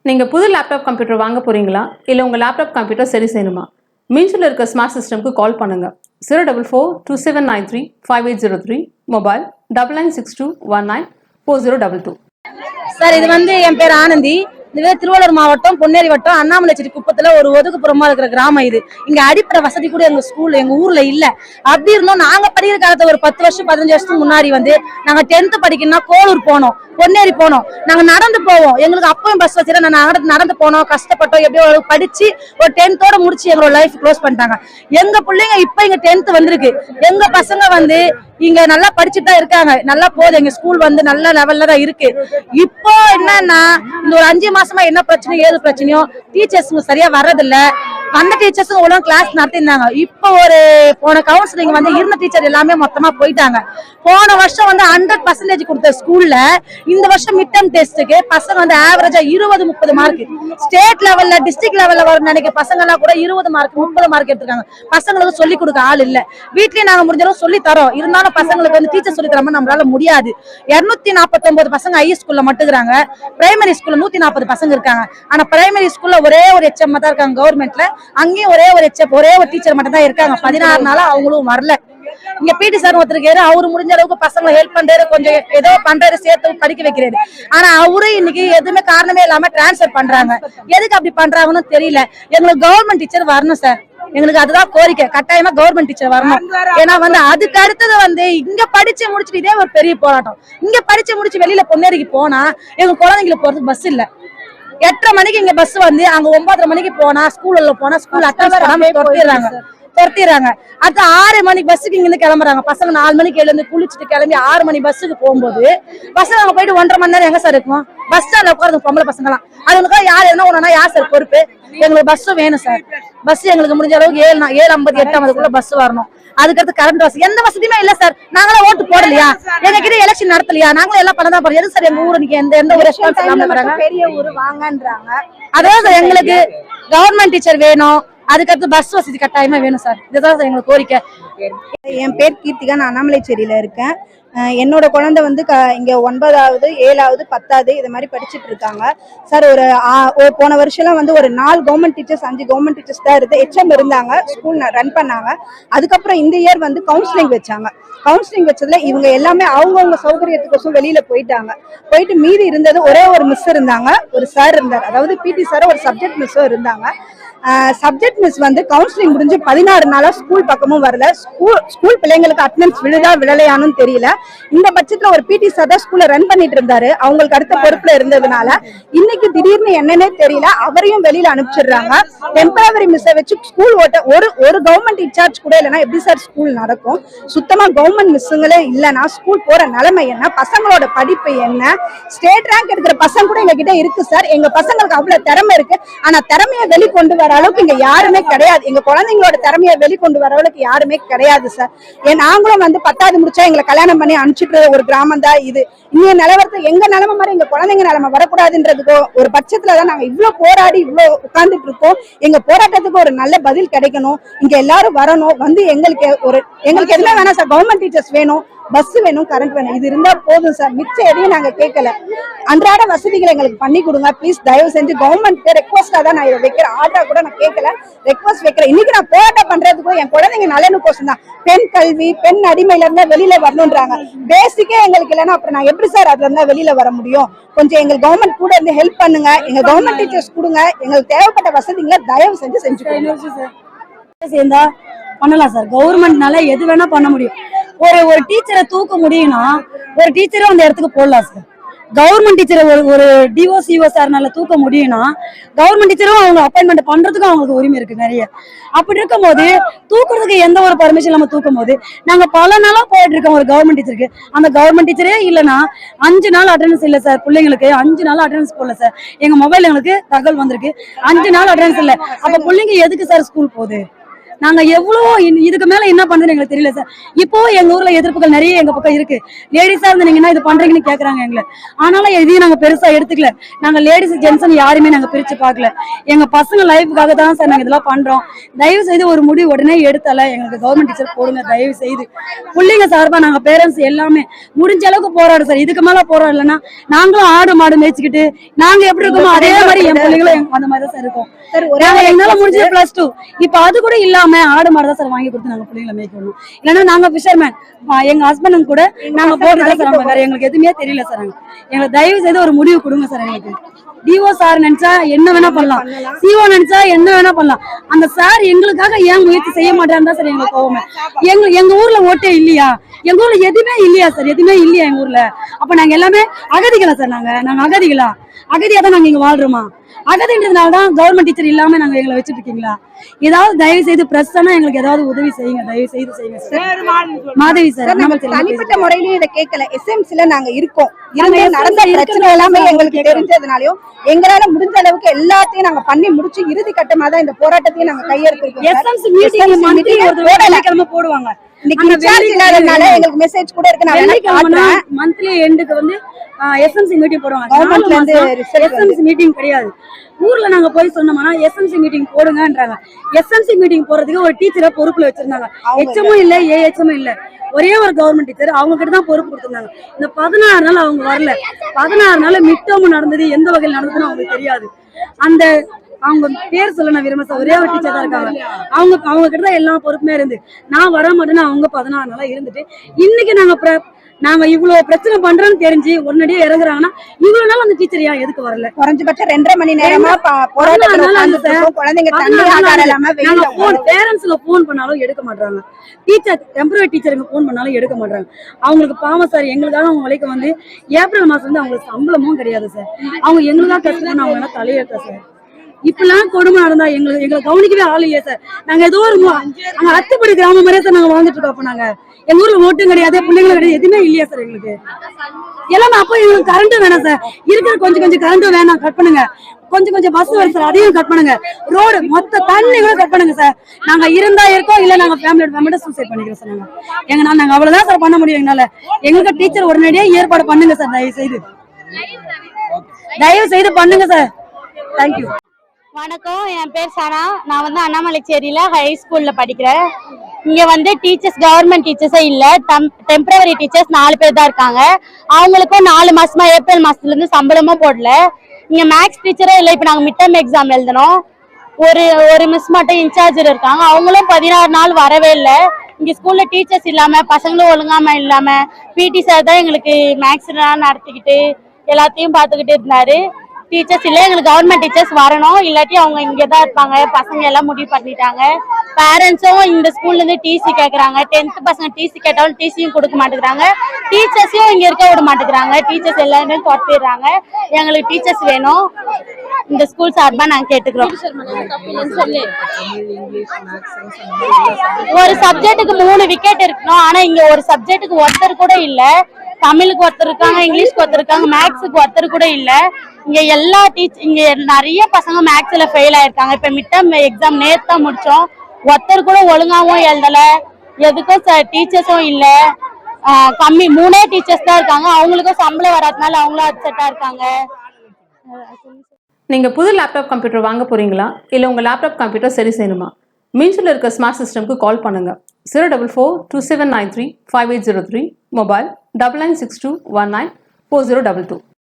நீங்கள் புது laptop computer வாங்க போகிறீங்களா இல்லை உங்கள் லேப்டாப் கம்ப்யூட்டர் சரி செய்யணுமா? மீன்ஸில் இருக்க ஸ்மார்ட் சிஸ்டம்க்கு கால் பண்ணுங்கள். 04427935803, மொபைல் 9962194022. சார், இது என் பேர் ஆனந்தி. இதுவே திருவள்ளூர் மாவட்டம் பொன்னேரி வட்டம் அண்ணாமலைச்சேரி குப்பத்துல ஒரு ஒதுக்குப்புறமா இருக்கிற கிராமம் இது. இங்க அடிப்படை வசதி கூட எங்க ஸ்கூல்ல எங்க ஊர்ல இல்ல. அப்படி இருந்தோம் நாங்க படிக்கிற காலத்துல ஒரு 10 வருஷம் 15 வருஷத்துக்கு முன்னாடி நாங்க 10th படிக்கணும்னா கோளூர் போனோம், பொன்னேரி போனோம். நாங்க நடந்து போவோம். எங்களுக்கு அப்பவும் பஸ் வச்சுட்டு நடந்து போனோம், கஷ்டப்பட்டோம். எப்படியோ படிச்சு ஒரு 10th முடிச்சு எங்களோட லைஃப் க்ளோஸ் பண்ணிட்டாங்க. எங்க பிள்ளைங்க இப்ப இங்க 10th வந்திருக்கு. எங்க பசங்க இங்க நல்லா படிச்சுட்டு தான் இருக்காங்க. நல்லா போகுது. எங்க ஸ்கூல் நல்ல லெவல்ல தான் இருக்கு. இப்போ என்னன்னா இந்த ஒரு 5 மாசமா என்ன பிரச்சனை ஏது பிரச்சனையோ டீச்சர்ஸ் சரியா வர்றதில்ல. அந்த டீச்சர்ஸும் ஒழுங்கா கிளாஸ் நடத்திருந்தாங்க. இப்போ போன கவுன்சிலிங் இருந்த டீச்சர் எல்லாமே மொத்தமா போயிட்டாங்க. போன வருஷம் 100% கொடுத்த ஸ்கூல்ல இந்த வருஷம் மிட் டர்ம் டெஸ்ட்டுக்கு பசங்க ஆவரேஜா 20-30 மார்க். ஸ்டேட் லெவல்ல டிஸ்ட்ரிக்ட் லெவல்ல வர நினைக்கிற பசங்க எல்லாம் கூட 20 மார்க் 30 மார்க் எடுத்துருக்காங்க. பசங்களுக்கு சொல்லி கொடுக்க ஆள் இல்ல. வீட்லயே நாங்க முடிஞ்சளவு சொல்லி தரோம். இருந்தாலும் பசங்களுக்கு டீச்சர் சொல்லி தராம நம்மளால முடியாது. 249 பசங்க ஹை ஸ்கூல்ல மட்டுக்குறாங்க. பிரைமரி ஸ்கூல்ல 140 பசங்க இருக்காங்க. ஆனா பிரைமரி ஸ்கூல்ல ஒரே ஒரு HM தான் இருக்காங்க கவர்மெண்ட்ல. அங்கேயும் ஒரே ஒரு டீச்சர் மட்டும் தான் இருக்காங்க. 16 நாளா அவங்களும் வரல. இங்க பிடி சார் ஒருத்தருக்காரு. அவரு முடிஞ்ச அளவுக்கு பசங்களை ஹெல்ப் பண்றாரு, கொஞ்சம் ஏதோ பண்றாரு, சேர்த்து படிக்க வைக்கிறாரு. ஆனா அவரு இன்னைக்கு எதுவுமே காரணமே இல்லாம டிரான்ஸ்பர் பண்றாங்க. எதுக்கு அப்படி பண்றாங்கன்னு தெரியல. எங்களுக்கு கவர்மெண்ட் டீச்சர் வரணும் சார். எங்களுக்கு அதுதான் கோரிக்கை. கட்டாயமா கவர்மெண்ட் டீச்சர் வரணும். ஏன்னா அதுக்கு அடுத்தது இங்க படிச்சு முடிச்சுட்டு இதே ஒரு பெரிய போராட்டம். இங்க படிச்சு முடிச்சு வெளியில பொன்னேரிக்கு போனா எங்க குழந்தைங்களுக்கு போறதுக்கு பஸ் இல்ல. 8:30 மணிக்கு இங்க பஸ் அங்க 9:30 மணிக்கு போனா ஸ்கூல்ல போனா ஸ்கூல் அட்டெண்ட் பண்ணாம துரத்திடுறாங்க. அடுத்து 6 மணிக்கு பஸ்ஸுக்கு இங்க இருந்து கிளம்புறாங்க. பசங்க 4 மணிக்கு எழுந்து குளிச்சுட்டு கிளம்பி 6 மணி பஸ்ஸுக்கு போகும்போது பசங்க அங்க போயிட்டு 1.5 மணி நேரம் எங்க சார் இருக்கும்? பஸ் ஸ்டாண்ட்ல உட்காந்து பொம்பளை பசங்க எல்லாம் அதுக்கு யார் என்ன ஒண்ணுனா யார் சார் பொறுப்பு? எங்களுக்கு பஸ் வேணும் சார். பஸ் எங்களுக்கு முடிஞ்ச அளவுக்கு 7:50 8:50 பஸ் வரணும். அதுக்கடுத்து கரண்ட் வசதி எந்த வசதியுமே இல்ல சார். நாங்களும் ஓட்டு போடலையா? எங்க கிட்ட எலெக்ஷன் நடத்தலையா? நாங்களும் எல்லாம் பண்ணதான் போறோம். எது சார் எங்க ஊருக்கு எந்த ஒரு ரெஸ்பான்ஸ் இல்லாம வராங்க? பெரிய ஊரு வாங்கன்றாங்க. அதாவது எங்களுக்கு கவர்மெண்ட் டீச்சர் வேணும். அதுக்கடுத்து பஸ் வசதி கட்டாயமா வேணும் சார். இதுதான் சார் எங்களுக்கு கோரிக்கை. என் பேர் கீர்த்திகா. நான் அண்ணாமலைச்சேரியில இருக்கேன். என்னோட குழந்தை இங்க 9வது 7வது 10வது இது மாதிரி படிச்சுட்டு இருக்காங்க சார். ஒரு போன வருஷம்லாம் ஒரு 4 கவர்மெண்ட் டீச்சர்ஸ் 5 கவர்மெண்ட் டீச்சர்ஸ் தான் HM இருந்தாங்க. ஸ்கூல் ரன் பண்ணாங்க. அதுக்கப்புறம் இந்த இயர் கவுன்சிலிங் வச்சாங்க. கவுன்சிலிங் வச்சதுல இவங்க எல்லாமே அவங்கவுங்க சௌகரியத்துக்கோசம் வெளியில போயிட்டு மீதி இருந்தது ஒரே ஒரு மிஸ் இருந்தாங்க, ஒரு சார் இருந்தார். அதாவது PT சார், ஒரு சப்ஜெக்ட் மிஸ்ஸும் இருந்தாங்க. சப்ஜெக்ட் மிஸ் கவுன்சிலிங் முடிஞ்சு 16 நாளா ஸ்கூல் பக்கமும் வரல. ஸ்கூல் பிள்ளைங்களுக்கு அட்டெண்டன்ஸ் விழுதா விழலையானு தெரியல. இந்த பட்சத்துல ஒரு PT சார் தான் ஸ்கூல்ல ரன் பண்ணிட்டு இருந்தாரு. அவங்களுக்கு அடுத்த பொறுப்புல இருந்ததுனால இன்னைக்கு திடீர்னு என்னன்னே தெரியல அவரையும் வெளியில அனுப்பிச்சிடுறாங்க. டெம்பரவரி மிஸ்ஸை வச்சு ஸ்கூல் ஓட்ட ஒரு கவர்மெண்ட் இன்சார்ஜ் கூட இல்லைன்னா எப்படி சார் ஸ்கூல் நடக்கும்? சுத்தமா கவர்மெண்ட் மிஸ்ஸுங்களே இல்லைன்னா ஸ்கூல் போற நிலைமை என்ன? பசங்களோட படிப்பு என்ன? ஸ்டேட் ரேங்க் எடுக்கிற பசங்க கூட எங்க கிட்ட இருக்கு சார். எங்க பசங்களுக்கு அவ்வளவு திறமை இருக்கு. ஆனா திறமையை வெளிக்கொண்டு வர அளவுக்கு இங்க யாருமே கிடையாது. எங்க குழந்தைங்களோட திறமையை வெளிக்கொண்டு வர அளவுக்கு யாருமே கிடையாது சார். நாங்களும் 10வது முடிச்சா எங்களை கல்யாணம் பண்ணி அனுப்பிச்சுட்டு ஒரு கிராமம் தான் இது. இந்த நிலவரத்தை எங்க நிலைமை மாதிரி எங்க குழந்தைங்க நிலைமை வரக்கூடாதுன்றதுக்கோ ஒரு பட்சத்துலதான் நாங்க இவ்வளவு போராடி இவ்வளவு உட்கார்ந்துட்டு இருக்கோம். எங்க போராட்டத்துக்கு ஒரு நல்ல பதில் கிடைக்கணும். இங்க எல்லாரும் வரணும். எங்களுக்கு என்ன வேணாம் சார்? கவர்மெண்ட் டீச்சர்ஸ் வேணும், பஸ் வேணும், கரண்ட் வேணும். இது இருந்தா போதும் சார். மிச்சம் எதையும் நாங்க கேட்கல. அன்றாட வசதிகளை எங்களுக்கு பண்ணி கொடுங்க ப்ளீஸ். தயவு செஞ்சு கவர்மெண்ட் ரெக்வஸ்டா தான் நான் இதை வைக்கிறேன். ஆர்டரா கூட நான் கேட்கல, ரெக்வஸ்ட் வைக்கிறேன். இன்னைக்கு நான் போராட்டம் பண்றதுக்கும் என் குழந்தைங்க நலனுக்கோசம் தான். பெண் கல்வி, பெண் அடிமையில இருந்தா வெளியில வரணும்ன்றாங்க. பேசிக்கே எங்களுக்கு இல்லைன்னா அப்புறம் நான் எப்படி சார் அதுல இருந்தா வெளியில வர முடியும்? கொஞ்சம் எங்களுக்கு கவர்மெண்ட் கூட இருந்து ஹெல்ப் பண்ணுங்க. எங்க கவர்மெண்ட் டீச்சர்ஸ் கொடுங்க. எங்களுக்கு தேவைப்பட்ட வசதிகளை தயவு செஞ்சு சேர்ந்தா பண்ணலாம் சார். கவர்மெண்ட்னால எது வேணா பண்ண முடியும். ஒரு டீச்சரை தூக்க முடியும்னா ஒரு டீச்சரும் அந்த இடத்துக்கு போடலாம் சார். கவர்மெண்ட் டீச்சரை ஒரு DO CO சார்னால தூக்க முடியும்னா கவர்மெண்ட் டீச்சரும் அவங்க அப்பாயின்மெண்ட் பண்றதுக்கும் அவங்களுக்கு உரிமை இருக்கு நிறைய. அப்படி இருக்கும் போது தூக்குறதுக்கு எந்த ஒரு பர்மிஷன் நம்ம தூக்கும் போது நாங்க பல நாளா போயிட்டு இருக்கோம் ஒரு கவர்மெண்ட் டீச்சருக்கு. அந்த கவர்மெண்ட் டீச்சரே இல்லைன்னா 5 நாள் அட்டெண்டன்ஸ் இல்லை சார். பிள்ளைங்களுக்கு 5 நாள் அட்டெண்டன்ஸ் போடல சார். எங்க மொபைல் எங்களுக்கு தகவல் வந்திருக்கு 5 நாள் அட்டெண்டன்ஸ் இல்லை. அப்ப பிள்ளைங்க எதுக்கு சார் ஸ்கூல் போகுது? நாங்க எவ்வளவு இதுக்கு மேல என்ன பண்றதுன்னு எங்களுக்கு தெரியல சார். இப்போ எங்க ஊர்ல எதிர்ப்புகள் நிறைய எங்க பக்கம் இருக்கு. லேடிஸா இருந்து நீங்க என்ன இது பண்றீங்கன்னு கேக்குறாங்க எங்களை. ஆனாலும் எதையும் நாங்க பெருசா எடுத்துக்கல. நாங்க லேடிஸ் ஜென்ட்ஸ் யாருமே நாங்க பிரிச்சு பார்க்கல. எங்க பசங்க லைஃபுக்காக தான் சார் நாங்க இதெல்லாம் பண்றோம். தயவு செய்து ஒரு முடிவு உடனே எடுத்தால எங்களுக்கு கவர்மெண்ட் டீச்சர் போடுங்க தயவு செய்து. பிள்ளைங்க சார்பா நாங்க பேரண்ட்ஸ் எல்லாமே முடிஞ்ச அளவுக்கு போராடும் சார். இதுக்கு மேல போராடலன்னா நாங்களும் ஆடு மாடு மேய்ச்சிக்கிட்டு நாங்க எப்படி இருக்கோமோ அதே மாதிரி என் பிள்ளைங்களும் அந்த மாதிரி தான் சார் இருக்கும். என்னால முடிஞ்சது +2. இப்ப அது கூட இல்லாம ஆடு மாடு தான் சார் வாங்கி கொடுத்து நாங்க பிள்ளைங்களை மேய்க்கணும். இல்லைன்னா நாங்க ஃபிஷர்மேன், எங்க ஹஸ்பண்டும் கூட நாங்க போட்டுதான் சார். வேற எங்களுக்கு எதுவுமே தெரியல சார். எங்களுக்கு தயவு செய்து ஒரு முடிவு கொடுங்க சார். எங்களுக்கு டிஓ சார் நினைச்சா என்ன வேணா பண்ணலாம், சிஓ நினைச்சா என்ன வேணா பண்ணலாம். அந்த சார் எங்களுக்காக ஏன் முயற்சி செய்ய மாட்டான்னு தான் சார் எங்களுக்கு கோவமே. எங்க ஊர்ல ஓட்டே இல்லையா? எங்க ஊர்ல எதுவுமே இல்லையா சார்? எதுவுமே இல்லையா எங்க ஊர்ல? அப்ப நாங்க எல்லாமே அகதிகளா சார்? நாங்க அகதிகளா? அகதியா தான் நாங்க இங்க வாழ்றோமா? அகதின்றதுனாலதான் கவர்மெண்ட் டீச்சர் இல்லாம நாங்க எங்களை வச்சுட்டு இருக்கீங்களா? ஏதாவது தயவு செய்து பிரச்சனை எங்களுக்கு ஏதாவது உதவி செய்யுங்க, தயவு செய்து செய்யுங்க சார். மாதவி சார், தனிப்பட்ட முறையிலும் இதை கேட்கல. எஸ்எம்சில நாங்க இருக்கோம். நடந்த பிரச்சனை எல்லாமே எங்களுக்கு தெரிஞ்சதுனாலயும் எங்களால முடிஞ்ச அளவுக்கு எல்லாத்தையும் நாங்க பண்ணி முடிச்சு இறுதி கட்டமா தான் இந்த போராட்டத்தையும் நாங்க கையெழுத்திருக்கோம். எஸ்எம்சி மீட்டிங் போடுவாங்க. எங்களுக்கு மெசேஜ் கூட இருக்கு. மந்த்லி எண்டுக்கு வந்து எஸ்எம்சி மீட்டிங் போடுவாங்க. எஸ்எம்சி மீட்டிங் கிடையாது. ஊர்ல நாங்க போய் சொன்னோம்னா எஸ்எம்சி மீட்டிங் போடுங்கன்றாங்க. எஸ்எம்சி மீட்டிங் போறதுக்கு ஒரு டீச்சரை பொறுப்புல வச்சிருந்தாங்க. எச்எம்மும் இல்ல, ஏஎச்எம்மும் இல்ல. ஒரே ஒரு கவர்மெண்ட் டீச்சர், அவங்க கிட்ட தான் பொறுப்பு கொடுத்திருந்தாங்க. இந்த 16 நாள் அவங்க வரல. 16 நாள் மிட்டமும் நடந்தது எந்த வகையில் நடந்ததுன்னு அவங்களுக்கு தெரியாது. அந்த அவங்க பேர் சொல்ல நான் விரும்ப, ஒரே ஒரு டீச்சர் தான் இருக்காங்க. அவங்க கிட்ட தான் எல்லா பொறுப்புமே இருந்து நான் வர மாட்டேன்னு அவங்க 16 நாளா இருந்துட்டு இன்னைக்கு நாங்க இவ்வளவு பிரச்சனை பண்றோம்னு தெரிஞ்சு உடனடியே இறங்குறாங்கன்னா இவ்வளவு நாள் அந்த டீச்சர் ஏன் எதுக்கு வரல? குறைஞ்சபட்சம் 2.5 மணி நேரமா பேரண்ட்ஸ்ல போன் பண்ணாலும் எடுக்க மாட்டாங்க. டீச்சர் டெம்பரரி டீச்சருங்க போன் பண்ணாலும் எடுக்க மாட்டாங்க. அவங்களுக்கு பாவம் சார். எங்களுக்காக அவங்க உழைக்க வந்து ஏப்ரல் மாசம் வந்து அவங்களுக்கு சம்பளமும் கிடையாது சார். அவங்க எங்களுக்காக கஷ்டப்பட்டு அவங்க தலையேற்ற சார். இப்பெல்லாம் கொடுமை நடந்தா எங்களை கவனிக்கவே ஆள் இல்லையா சார்? நாங்க ஏதோ ஒரு அங்க அத்துப்படி கிராமம் மாதிரியே சார் நாங்க வாழ்ந்துட்டு இருக்கோம். அப்ப நாங்க எங்க ஊர்ல ஓட்டும் கிடையாது, பிள்ளைங்களும் கிடையாது, எதுவுமே இல்லையா சார் எங்களுக்கு? எல்லாமே அப்போ எங்களுக்கு கரண்ட் வேணாம் சார். இருக்கிற கொஞ்சம் கரண்ட் வேணாம், கட் பண்ணுங்க. கொஞ்சம் பஸ் வரும் சார், அதையும் கட் பண்ணுங்க. ரோடு மொத்த தண்ணி கூட கட் பண்ணுங்க சார். நாங்க இருந்தா இருக்கோம், இல்ல நாங்க ஃபேமிலியோட சூசைட் பண்ணிக்கிறோம் சார். நாங்க அவ்வளவுதான் சார் பண்ண முடியும் எங்களால. எங்களுக்கு டீச்சர் உடனடியே ஏற்பாடு பண்ணுங்க சார். தயவு செய்து பண்ணுங்க சார். தேங்க்யூ. வணக்கம், என் பேர் சனா. நான் வந்து அண்ணாமலைச்சேரியில ஹை ஸ்கூல்ல படிக்கிறேன். இங்க வந்து டீச்சர்ஸ் கவர்மெண்ட் டீச்சர்ஸே இல்ல, டெம்பரவரி டீச்சர்ஸ் 4 பேர் தான் இருக்காங்க. அவங்களுக்கும் 4 மாசமா ஏப்ரல் மாசத்துல இருந்து சம்பளமும் போடல. இங்க மேக்ஸ் டீச்சரே இல்லை. இப்ப நாங்க மிட் டர்ம் எக்ஸாம் எழுதணும். ஒரு மிஸ் மட்டும் இன்சார்ஜர் இருக்காங்க. அவங்களும் 16 நாள் வரவே இல்லை. இங்க ஸ்கூல்ல டீச்சர்ஸ் இல்லாம பசங்களும் ஒழுங்காம இல்லாம பிடி சார் தான் எங்களுக்கு மேக்ஸ் நடத்திக்கிட்டு எல்லாத்தையும் பாத்துக்கிட்டு இருந்தாரு. டீச்சர்ஸ் இல்லை, எங்களுக்கு கவர்மெண்ட் டீச்சர்ஸ் வரணும், இல்லாட்டி அவங்க இங்கதான் இருப்பாங்க. பசங்க எல்லாம் முடிவு பண்ணிட்டாங்க. பேரண்ட்ஸும் இந்த ஸ்கூல்ல இருந்து டிசி கேக்குறாங்க. 10th பசங்க டிசி கேட்டாலும் டிசியும் கொடுக்க மாட்டேங்கிறாங்க. டீச்சர்ஸையும் இங்க இருக்க விட மாட்டேங்கிறாங்க. டீச்சர்ஸ் எல்லாருமே துரத்திடுறாங்க. எங்களுக்கு டீச்சர்ஸ் வேணும். இந்த ஸ்கூல் சார்பா நாங்க கேட்டுக்கிறோம். ஒரு சப்ஜெக்ட்டுக்கு 3 விக்கெட் இருக்கணும். ஆனா இங்க ஒரு சப்ஜெக்ட்டுக்கு ஒருத்தர் கூட இல்ல. தமிழுக்கு ஒருத்தர் இருக்காங்க, இங்கிலீஷ்க்கு ஒருத்தர் இருக்காங்க, மேக்ஸுக்கு ஒருத்தர் கூட இல்ல. இங்க எல்லா இங்க நிறைய பசங்க மேக்ஸ்ல ஃபெயில் ஆயிருக்காங்க. இப்ப மிட் டர்ம் எக்ஸாம் நேத்து தான் முடிச்சோம். ஒருத்தர் கூட ஒழுங்காவும் எழுதல. எதுக்கும் டீச்சர்ஸும் இல்ல. கம்மி 3 டீச்சர்ஸ் தான் இருக்காங்க. அவங்களுக்கும் சம்பளம் வராதனால அவங்களும் அப்செட்டா இருக்காங்க. நீங்க புது லேப்டாப் கம்ப்யூட்டர் வாங்க போறீங்களா? இல்ல உங்க லேப்டாப் கம்ப்யூட்டர் சரி செய்யணுமா? மீன்ஸ்ல இருக்க ஸ்மார்ட் சிஸ்டம்க்கு கால் பண்ணுங்க. 04427935803. மொபைல் 9962194022.